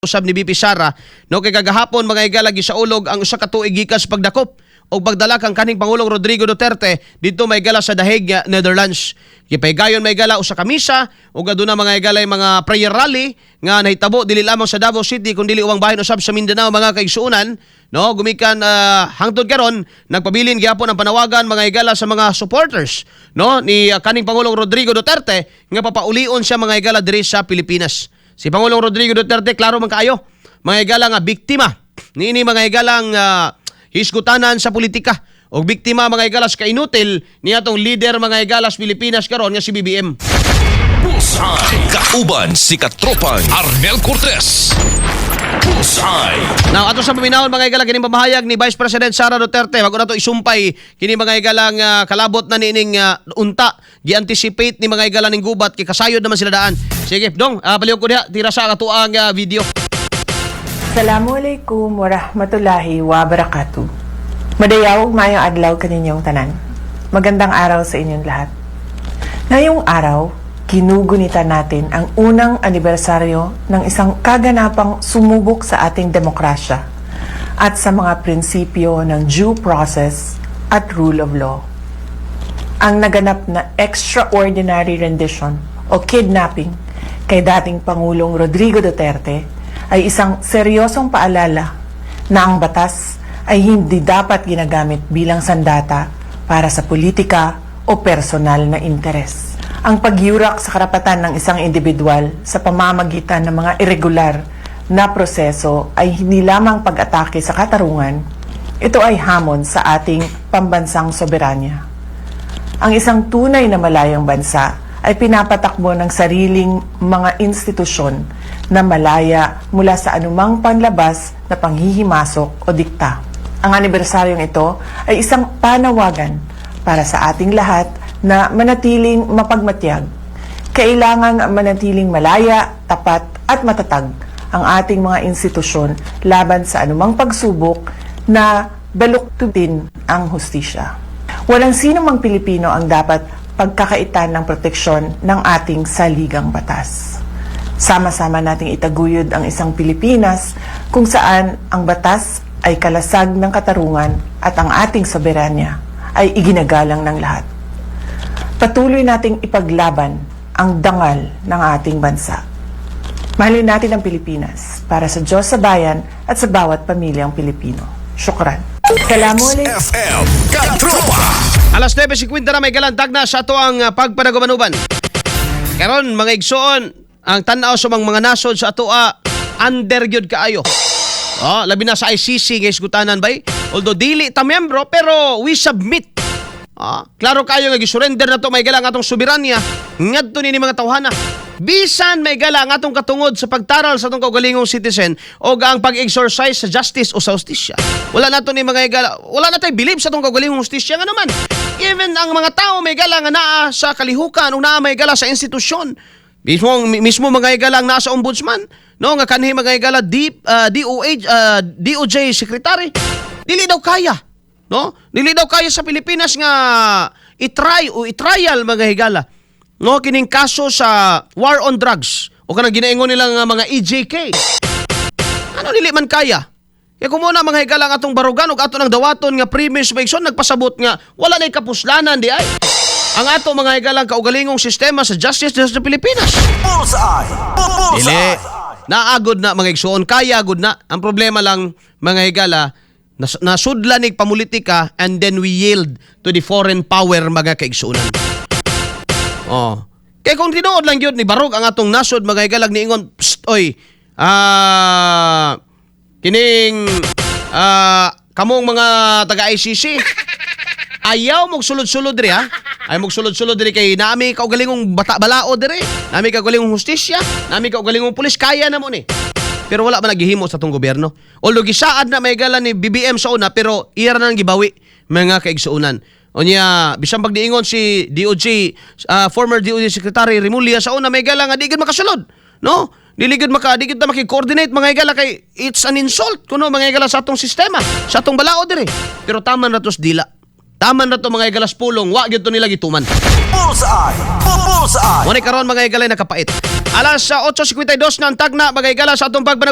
usab ni BP Sara no kay kagahapon mga higala gisaulog ang usa ka tuig gikan sa pagdakop o pagdala kang kaning Pangulong Rodrigo Duterte dito may higala sa The Hague, Netherlands. Gipahigayon may higala usa ka misa ug aduna mga higala mga prayer rally nga nahitabo dili lamang sa Davao City kundi uwang bahin usab sa Mindanao mga kaigsuonan no gumikan hangtod karon nagpabilin gyapon ang panawagan mga higala sa mga supporters no ni kaning Pangulong Rodrigo Duterte nga papaulion siya mga higala diri sa Pilipinas. Si Pangulong Rodrigo Duterte, klaro man kaayo, mga higala nga biktima. Niini mga higalang hisgutanan sa politika. O biktima mga higala sa kainutil niya tong leader mga higala sa Pilipinas karon nga si BBM. Bullseye! Kauban si Katropan Arnel Cortez. Bullseye! Now, ato sa paminahon mga higala kining pamahayag ni Vice President Sara Duterte, wag na to isumpay kini mga higalang kalabot na nining unta gi-anticipate ni mga higala ning gubat kay kasayod naman sila daan. Sige, dong, palihog ko diha tira sa katuang video. Assalamualaikum warahmatullahi wabarakatuh. Madayaw mayong adlaw kaninyong tanan. Magandang araw sa inyong lahat. Ngayong araw, ginugunita natin ang unang anibersaryo ng isang kaganapang sumubok sa ating demokrasya at sa mga prinsipyo ng due process at rule of law. Ang naganap na extraordinary rendition o kidnapping kay dating Pangulong Rodrigo Duterte ay isang seryosong paalala na ang batas ay hindi dapat ginagamit bilang sandata para sa politika o personal na interes. Ang pagyurak sa karapatan ng isang individual sa pamamagitan ng mga irregular na proseso ay hindi lamang pag-atake sa katarungan, ito ay hamon sa ating pambansang soberanya. Ang isang tunay na malayang bansa ay pinapatakbo ng sariling mga institusyon na malaya mula sa anumang panlabas na panghihimasok o dikta. Ang anibersaryong ito ay isang panawagan para sa ating lahat na manatiling mapagmatyag. Kailangang manatiling malaya, tapat at matatag ang ating mga institusyon laban sa anumang pagsubok na baluktutin ang hustisya. Walang sino mang Pilipino ang dapat pagkakaitan ng proteksyon ng ating saligang batas. Sama-sama nating itaguyod ang isang Pilipinas kung saan ang batas ay kalasag ng katarungan at ang ating soberanya ay iginagalang ng lahat. Patuloy nating ipaglaban ang dangal ng ating bansa. Mahalin natin ang Pilipinas para sa Diyos sa bayan at sa bawat pamilyang Pilipino. Syukran. Assalamualaikum. FM Katropa. Alas 9:50 na may galantag na sa ato ang pagpanagumanuban. Karon mga igsoon, ang tanaw sa mga nasod sa ato under gyud kaayo. Labi na sa ICC nga isgutanan bay. Although dili ta membro pero we submit. Klaro kayo nga gisurrender na to may galang atong soberanya ngadto ni mga tawhana. Bisan may galang atong katungod sa pagtaral sa atong kaugalingong citizen o ang pag-exercise sa justice o sa hustisya. Wala na to ni mga higala, wala na tayo believe sa atong kaugalingong hustisya nga naman. Even ang mga tao may galang nga naa sa kalihukan o naa may gala sa institusyon. Mismo mga higala nga naa sa ombudsman, no nga kanhi mga higala DOJ secretary. Dili daw kaya, no? Dili daw kaya sa Pilipinas nga i-trial mga higala. No, kining kaso sa war on drugs o kanang ginaingon nilang mga EJK. Ano dili man kaya? Kaya kung muna mga higala nga atong barugan o ato ng dawaton nga premise maigson nagpasabot nga wala na'y kapuslanan di ay. Ang ato mga higalang kaugalingong sistema sa justice sa Pilipinas. Bullseye! Dili. Naagod na mga igsoon. Kaya agod na. Ang problema lang mga higala nasudlan nig pamulitika and then we yield to the foreign power mga kaigsuonan. Kaya kung tinuod lang yun ni Barog ang atong nasod mga higalag ni ingon, kining kamong mga taga-ICC, ayaw mong sulod-sulod diri ha? Ayaw mong sulod-sulod diri kay nami kaugalingong balao diri, nami kaugalingong hustisya, nami kaugalingong pulis, kaya na mo ni. Pero wala man naghihimo sa atong gobyerno. Although gisaad na may higala ni BBM sa una, pero iya na nang gibawi mga kaigsuonan. O niya, bisang pagdiingon si DOJ, former DOJ Secretary Remulla sa una, may higala nga di gid makasulod. No? Di gid na maki-coordinate mga higala kay it's an insult kuno mga higala sa atong sistema, sa atong balao diri. Pero tama na tos dila. Tama na to mga higala sa pulong, wa gyud to nila gituman. Bullseye! Bullseye! Muna karon mga higala nakapait. Alas 8:52 na ang tagna mga higala sa atong